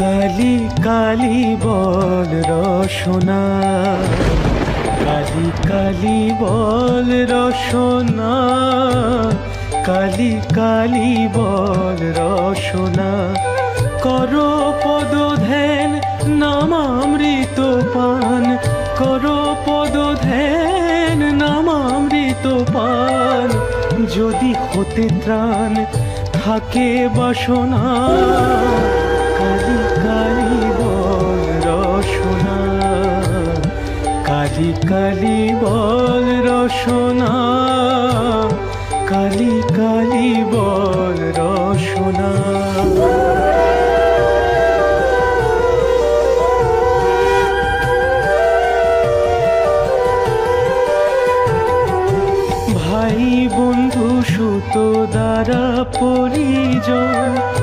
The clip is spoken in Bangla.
কালি কালি বল রসনা, কালি কালি বল রসনা, কালি কালি বল রসনা। কর পদ ধ্যান নামামৃত পান, কর পদ ধ্যান নামামৃত পান। যদি হতে ত্রাণ থাকে বাসনা, কালি কালি বল রসনা, কালি কালি বল রসনা, কালি কালি বল